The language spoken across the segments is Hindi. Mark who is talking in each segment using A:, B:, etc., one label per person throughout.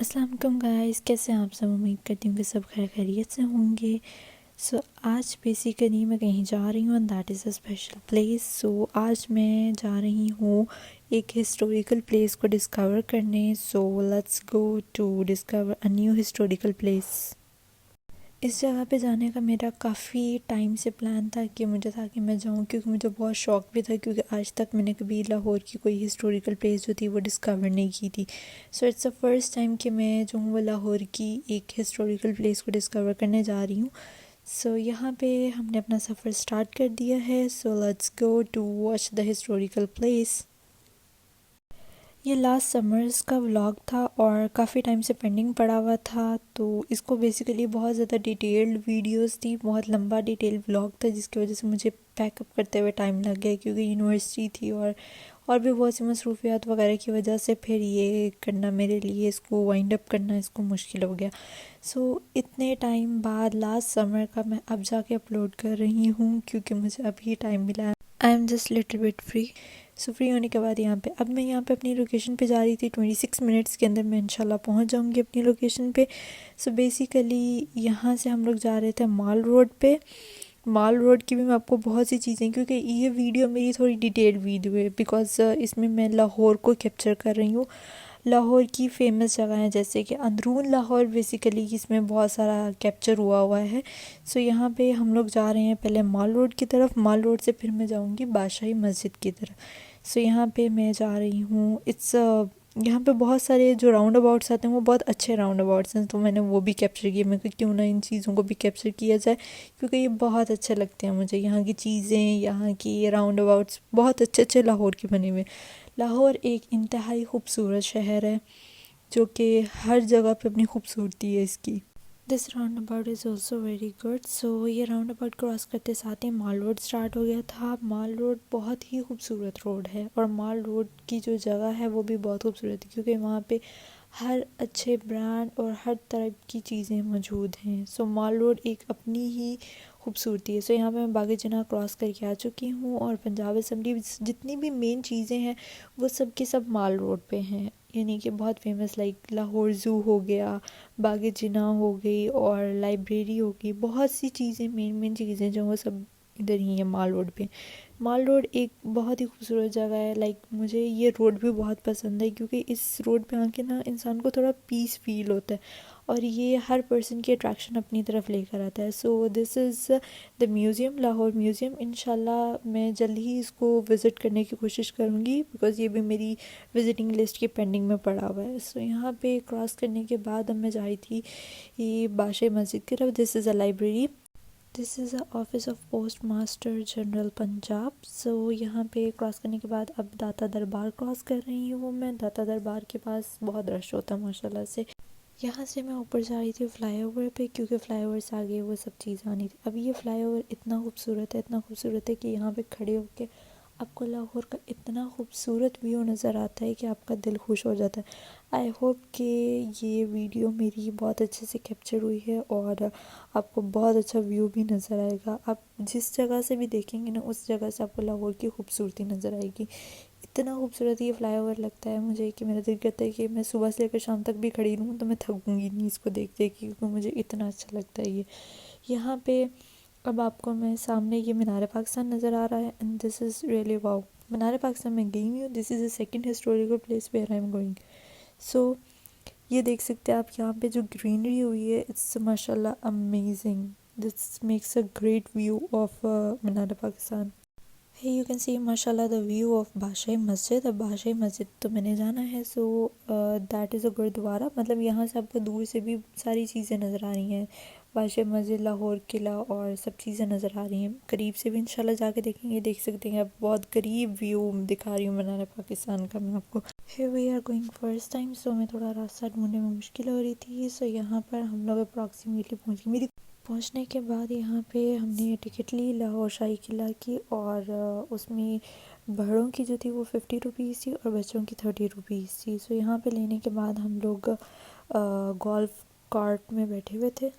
A: अस्सलाम वालेकुम गाइस, कैसे हैं आप सब। उम्मीद करती हूँ कि सब खैर खैरियत से होंगे। आज बेसिकली मैं कहीं जा रही हूँ and that is a special place. आज मैं जा रही हूँ एक हिस्टोरिकल प्लेस को डिस्कवर करने। Let's go to discover a new historical place. इस जगह पे जाने का मेरा काफ़ी टाइम से प्लान था कि मैं जाऊँ, क्योंकि मुझे बहुत शौक भी था, क्योंकि आज तक मैंने कभी लाहौर की कोई हिस्टोरिकल प्लेस जो थी वो डिस्कवर नहीं की थी। इट्स द फर्स्ट टाइम कि मैं जो हूँ वो लाहौर की एक हिस्टोरिकल प्लेस को डिस्कवर करने जा रही हूँ। यहाँ पे हमने अपना सफ़र स्टार्ट कर दिया है। Let's go to watch the historical place. ये लास्ट समर्स का व्लॉग था और काफ़ी टाइम से पेंडिंग पड़ा हुआ था, तो इसको बेसिकली बहुत ज़्यादा डिटेल्ड वीडियोस थी, बहुत लंबा डिटेल्ड व्लॉग था, जिसकी वजह से मुझे पैकअप करते हुए टाइम लग गया, क्योंकि यूनिवर्सिटी थी और भी बहुत सी मसरूफियात वगैरह की वजह से फिर ये करना मेरे लिए, इसको वाइंड अप करना इसको मुश्किल हो गया। इतने टाइम बाद लास्ट समर का मैं अब जाके अपलोड कर रही हूँ, क्योंकि मुझे अभी टाइम मिला है। I am just little bit free. Free होने के बाद मैं यहाँ पे अपनी लोकेशन पे जा रही थी। 26 मिनट्स के अंदर मैं इंशाल्लाह पहुँच जाऊँगी अपनी लोकेशन पे। बेसिकली यहाँ से हम लोग जा रहे थे माल रोड पे। माल रोड की भी मैं आपको बहुत सी चीज़ें, क्योंकि ये वीडियो मेरी थोड़ी डिटेल्ड वीडियो है, बिकॉज इसमें मैं लाहौर को कैप्चर कर रही हूँ। लाहौर की फ़ेमस जगह है जैसे कि अंदरून लाहौर, बेसिकली इसमें बहुत सारा कैप्चर हुआ हुआ है। यहाँ पे हम लोग जा रहे हैं पहले माल रोड की तरफ, माल रोड से फिर मैं जाऊँगी बादशाही मस्जिद की तरफ। यहाँ पे मैं जा रही हूँ। यहाँ पे बहुत सारे जो राउंड अबाउट्स आते हैं वो बहुत अच्छे राउंड अबाउट्स हैं, तो मैंने वो भी कैप्चर किए। मैं कहा क्यों ना इन चीज़ों को भी कैप्चर किया जाए, क्योंकि ये बहुत अच्छे लगते हैं मुझे। यहाँ की चीज़ें, यहाँ की राउंड अबाउट्स बहुत अच्छे अच्छे लाहौर के बने हुए। लाहौर एक इंतहाई खूबसूरत शहर है, जो कि हर जगह पे अपनी खूबसूरती है इसकी। This round about is also very good. ये राउंड अबाउट क्रॉस करते साथ ही माल रोड स्टार्ट हो गया था। माल रोड बहुत ही खूबसूरत रोड है, और माल रोड की जो जगह है वो भी बहुत खूबसूरत है, क्योंकि वहाँ पे हर अच्छे ब्रांड और हर तरह की चीज़ें मौजूद हैं। माल रोड एक अपनी ही खूबसूरती है। यहाँ पे मैं बाग़ जिन्ना क्रॉस करके आ चुकी हूँ, और पंजाब असेंबली जितनी भी मेन चीज़ें हैं वो सब के सब माल रोड पे हैं। यानी कि बहुत फेमस, लाइक लाहौर ज़ू हो गया, बाग़ जिन्ना हो गई, और लाइब्रेरी हो गई। बहुत सी चीज़ें, मेन मेन चीज़ें जो वो सब इधर ही है माल रोड पे। माल रोड एक बहुत ही खूबसूरत जगह है। लाइक मुझे ये रोड भी बहुत पसंद है, क्योंकि इस रोड पे आके ना इंसान को थोड़ा पीस फील होता है, और ये हर पर्सन की अट्रैक्शन अपनी तरफ लेकर आता है। This is the museum, Lahore museum. इंशाल्लाह मैं जल्द ही इसको विज़िट करने की कोशिश करूँगी, बिकॉज़ ये भी मेरी विज़िटिंग लिस्ट की पेंडिंग में पड़ा हुआ है। यहाँ पे क्रॉस करने के बाद अब मैं जा रही थी ये बादशाही मस्जिद की तरफ। This is a library. This is a office of post master general Punjab. यहाँ पे क्रॉस करने के बाद अब दाता दरबार क्रॉस कर रही हूँ मैं। दाता दरबार के पास बहुत रश होता है माशाल्लाह से। यहाँ से मैं ऊपर जा रही थी फ्लाईओवर पे, क्योंकि फ्लाईओवर से आगे वो सब चीज़ आनी थी। अब ये फ्लाईओवर इतना खूबसूरत है, इतना खूबसूरत है कि यहाँ पे खड़े होके आपको लाहौर का इतना खूबसूरत व्यू नज़र आता है कि आपका दिल खुश हो जाता है। आई होप कि ये वीडियो मेरी बहुत अच्छे से कैप्चर हुई है, और आपको बहुत अच्छा व्यू भी नज़र आएगा। आप जिस जगह से भी देखेंगे ना, उस जगह से आपको लाहौर की खूबसूरती नज़र आएगी। इतना खूबसूरत ये फ्लाईओवर लगता है मुझे कि मेरा दिल करता है कि मैं सुबह से लेकर शाम तक भी खड़ी रहूँ, तो मैं थकूँगी नहीं इसको देख देख के, क्योंकि मुझे इतना अच्छा लगता है ये। यहाँ पे अब आपको मैं सामने ये मीनार पाकिस्तान नज़र आ रहा है, and this is really wow. Minar Pakistan में गई हुई हूँ। This is the second historical place where I am going. ये देख सकते हैं आप, यहाँ पे जो ग्रीनरी हुई है, इट्स माशाल्लाह amazing. This makes a great view of Minar Pakistan. Hey, you can see माशाल्लाह the view of Badshahi Masjid. अब बादशाही मस्जिद तो मैंने जाना है। That is a gurdwara. मतलब यहाँ से आपको दूर से भी सारी चीज़ें नज़र आ रही हैं, बादशाही मस्जिद, लाहौर किला, और सब चीज़ें नज़र आ रही हैं। करीब से भी इंशाल्लाह जाके देखेंगे, देख सकते हैं आप। बहुत करीब व्यू दिखा रही हूँ मीनार पाकिस्तान का मैं आपको। Here we are going first time, मैं थोड़ा रास्ता ढूंढने में मुश्किल हो रही थी। यहाँ पर हम लोग अप्रॉक्सीमेटली पहुँच गए। मेरी पहुंचने के बाद यहाँ पे हमने टिकट ली लाहौर शाही किला की, और उसमें बड़ों की जो थी वो 50 रुपीज़ थी, और बच्चों की 30 रुपीज़ थी। यहाँ पे लेने के बाद हम लोग गोल्फ कार्ट में बैठे हुए थे।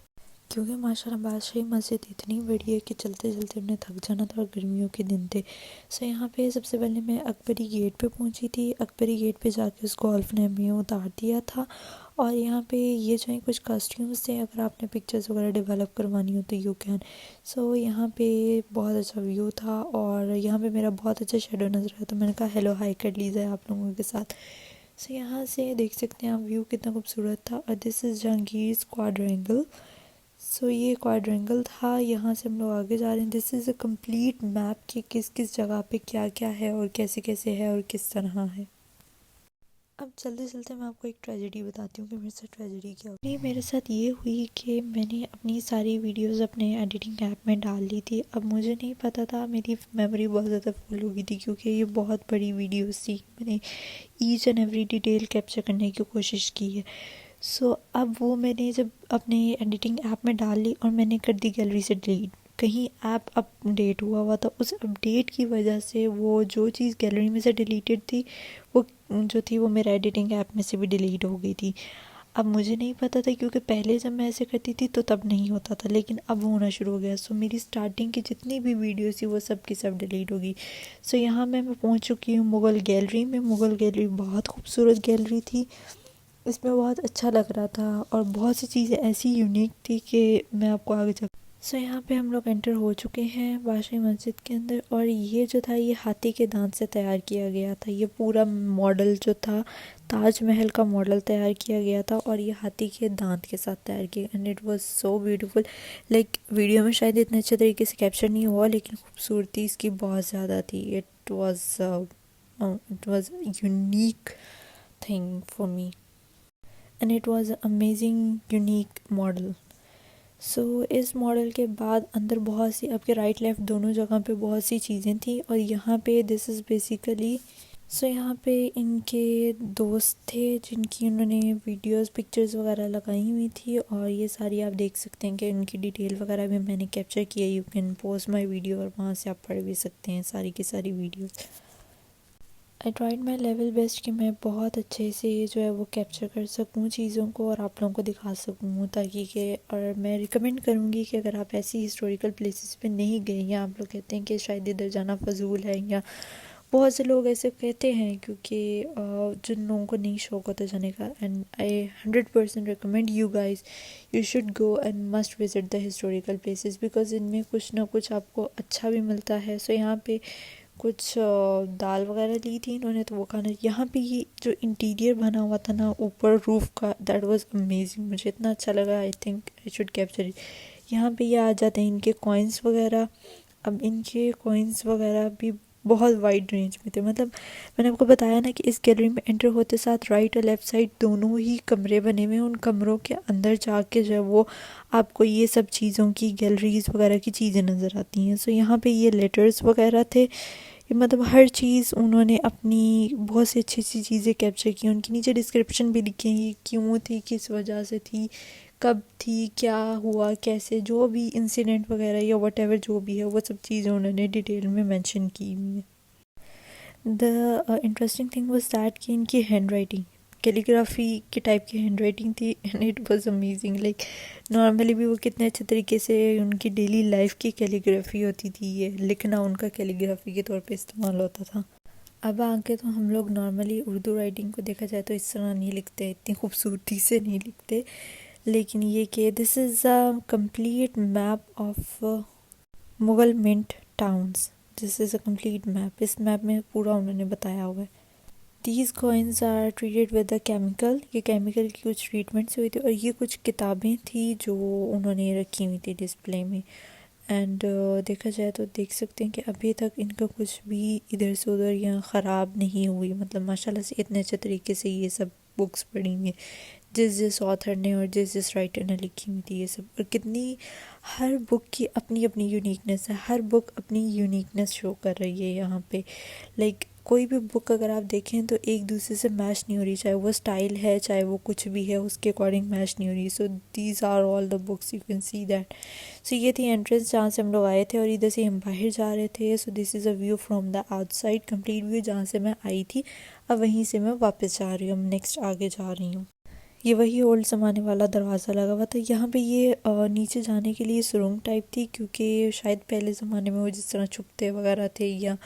A: क्योंकि माशाल्लाह बादशाही मस्जिद इतनी बड़ी है कि चलते चलते हमने थक जाना था और गर्मियों के दिन थे। सो यहाँ पे सबसे पहले मैं अकबरी गेट पे पहुँची थी। अकबरी गेट पे जाके उस गोल्फ ने हमें उतार दिया था। और यहाँ पे ये जो है कुछ कॉस्ट्यूम्स थे, अगर आपने पिक्चर्स वगैरह डेवलप करवानी हो तो यू कैन। सो यहाँ पे बहुत अच्छा व्यू था और यहाँ पे मेरा बहुत अच्छा शेडो नज़र आया, तो मैंने कहा हेलो हाई कर ली जाए आप लोगों के साथ। सो यहाँ से देख सकते हैं आप व्यू कितना खूबसूरत था। और दिस इज़ जहांगीर क्वाड्रेंगल। सो ये क्वाड्रेंगल था। यहाँ से हम लोग आगे जा रहे हैं। This is a complete map कि किस किस जगह पे क्या क्या है और कैसे कैसे है और किस तरह है। अब चलते चलते मैं आपको एक ट्रेजेडी बताती हूँ कि मेरे साथ ट्रेजेडी क्या हुई। मेरे साथ ये हुई कि मैंने अपनी सारी वीडियोस अपने एडिटिंग ऐप में डाल ली थी। अब मुझे नहीं पता था, मेरी मेमोरी बहुत ज़्यादा फुल हो गई थी क्योंकि ये बहुत बड़ी वीडियोस थी। मैंने each and every detail capture करने की कोशिश की है। सो अब वो मैंने जब अपने एडिटिंग ऐप में डाल ली और मैंने कर दी गैलरी से डिलीट। कहीं ऐप अपडेट हुआ था, उस अपडेट की वजह से वो जो चीज़ गैलरी में से डिलीटेड थी वो जो थी वो मेरा एडिटिंग ऐप में से भी डिलीट हो गई थी। अब मुझे नहीं पता था क्योंकि पहले जब मैं ऐसे करती थी तो तब नहीं होता था, लेकिन अब होना शुरू हो गया। सो मेरी स्टार्टिंग की जितनी भी वीडियोस थी वो सब की सब डिलीट होगी। सो यहाँ मैं पहुँच चुकी हूँ मुग़ल गैलरी में। मुग़ल गैलरी बहुत खूबसूरत गैलरी थी, इसमें बहुत अच्छा लग रहा था और बहुत सी चीज़ें ऐसी यूनिक थी कि मैं आपको आगे चल। सो यहाँ पे हम लोग एंटर हो चुके हैं बादशाही मस्जिद के अंदर। और ये जो था ये हाथी के दांत से तैयार किया गया था। ये पूरा मॉडल जो था ताजमहल का मॉडल तैयार किया गया था और ये हाथी के दांत के साथ तैयार किया। And it was so beautiful. Like video में शायद इतने अच्छे तरीके से कैप्चर नहीं हुआ, लेकिन खूबसूरती इसकी बहुत ज़्यादा थी। It was unique thing for me and it was amazing unique model. So इस मॉडल के बाद अंदर बहुत सी आपके राइट लेफ़्ट दोनों जगह पे बहुत सी चीज़ें थी। और यहाँ पे दिस इज़ बेसिकली यहाँ पे इनके दोस्त थे जिनकी उन्होंने वीडियोस पिक्चर्स वगैरह लगाई हुई थी। और ये सारी आप देख सकते हैं कि उनकी डिटेल वगैरह भी मैंने कैप्चर किया। You can post my video और वहाँ से आप पढ़ भी सकते हैं सारी की सारी videos. I tried my level best कि मैं बहुत अच्छे से जो है वो कैप्चर कर सकूँ चीज़ों को और आप लोगों को दिखा सकूँ, ताकि कि और मैं रिकमेंड करूँगी कि अगर आप ऐसी हिस्टोरिकल प्लेसेस पे नहीं गए या आप लोग कहते हैं कि शायद इधर जाना फजूल है, या बहुत से लोग ऐसे कहते हैं क्योंकि जिन लोगों को नहीं शौक होता जाने का, and I 100% recommend you guys you should go and must visit the historical places because इनमें कुछ ना कुछ आपको अच्छा भी मिलता है। सो यहाँ पे कुछ दाल वगैरह ली थी इन्होंने, तो वो खाना। यहाँ पे ये जो इंटीरियर बना हुआ था ना ऊपर रूफ का, दैट वाज अमेजिंग। मुझे इतना अच्छा लगा, I think I should capture it. यहाँ पे ये आ जाते हैं इनके कॉइन्स वगैरह। अब इनके कॉइन्स वगैरह भी बहुत वाइड रेंज में थे। मतलब मैंने आपको बताया ना कि इस गैलरी में एंटर होते साथ राइट और लेफ़्ट साइड दोनों ही कमरे बने हुए हैं। उन कमरों के अंदर जाके जो है वो आपको ये सब चीज़ों की गैलरीज वगैरह की चीज़ें नज़र आती हैं। सो यहाँ पे ये लेटर्स वगैरह थे। मतलब हर चीज़ उन्होंने अपनी बहुत सी अच्छी अच्छी चीज़ें कैप्चर की। उनके नीचे डिस्क्रिप्शन भी लिखे हैं क्यों थी, किस वजह से थी, कब थी, क्या हुआ, कैसे, जो भी इंसिडेंट वगैरह या वट एवर जो भी है वो सब चीज़ें उन्होंने डिटेल में मेंशन की हुई है। The interesting thing was that कि इनकी हैंड राइटिंग कैलीग्राफी के टाइप की हैंड राइटिंग थी and it was amazing. Like normally भी वो कितने अच्छे तरीके से उनकी डेली लाइफ की कैलीग्राफी होती थी, ये लिखना उनका कैलीग्राफी के तौर पे इस्तेमाल होता था। अब आगे तो हम लोग नॉर्मली उर्दू राइटिंग को देखा जाए तो इस तरह नहीं लिखते, इतनी खूबसूरती से नहीं लिखते। लेकिन ये कि this is a complete map of Mughal mint towns. This is a complete map. इस मैप में पूरा उन्होंने बताया हुआ है। These coins are treated with the chemical. ये केमिकल की कुछ ट्रीटमेंट्स हुई थी। और ये कुछ किताबें थी जो उन्होंने रखी हुई थी डिस्प्ले में। एंड देखा जाए तो देख सकते हैं कि अभी तक इनका कुछ भी इधर से उधर या ख़राब नहीं हुई। मतलब माशाल्लाह से इतने अच्छे तरीके से ये सब बुक्स पढ़ी हुई हैं जिस जिस ऑथर ने और जिस जिस राइटर ने लिखी हुई थी ये सब। और कितनी हर बुक की अपनी अपनी यूनिकनेस है, हर बुक अपनी यूनिकनेस शो कर रही है यहाँ पे। लाइक कोई भी बुक अगर आप देखें तो एक दूसरे से मैच नहीं हो रही, चाहे वो स्टाइल है चाहे वो कुछ भी है उसके अकॉर्डिंग मैच नहीं हो रही। So these are all the books, you can see that. So ये थी एंट्रेंस जहाँ से हम लोग आए थे और इधर से हम बाहर जा रहे थे। So this is a view from the outside, complete view जहाँ से मैं आई थी। अब वहीं से मैं वापस जा रही हूँ, नेक्स्ट आगे जा रही हूँ। ये वही ओल्ड ज़माने वाला दरवाज़ा लगा हुआ था। यहाँ पे ये नीचे जाने के लिए सुरंग टाइप थी, क्योंकि शायद पहले ज़माने में वो जिस तरह छुपते वगैरह थे या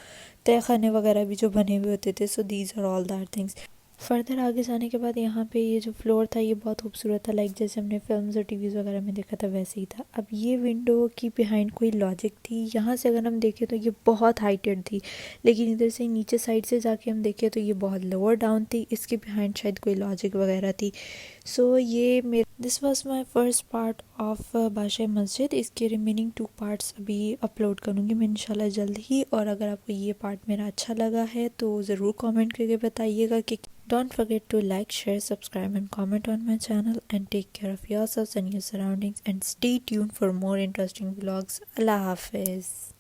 A: तहखाने वगैरह भी जो बने हुए होते थे। So these are all that things. Further आगे जाने के बाद यहाँ पे ये जो फ्लोर था ये बहुत खूबसूरत था, लाइक जैसे हमने फिल्म्स और टीवीज़ वगैरह में देखा था वैसे ही था। अब ये विंडो की बिहाइंड कोई लॉजिक थी, यहाँ से अगर हम देखें तो ये बहुत हाइटेड थी, लेकिन इधर से नीचे साइड से जाके हम देखें तो ये बहुत लोअर डाउन थी। इसके बिहाइंड शायद कोई लॉजिक वगैरह थी। सो ये मेरे this was my first part of बादशाह मस्जिद। इसके रिमेनिंग 2 पार्ट्स अभी अपलोड करूँगी मैं इंशाल्लाह जल्द ही। और अगर आपको ये पार्ट मेरा अच्छा लगा है तो ज़रूर कमेंट करके बताइएगा कि don't forget to like, share, subscribe and comment on my channel, and take care of yourselves and your surroundings, and stay tuned for more interesting vlogs. Allah Hafiz.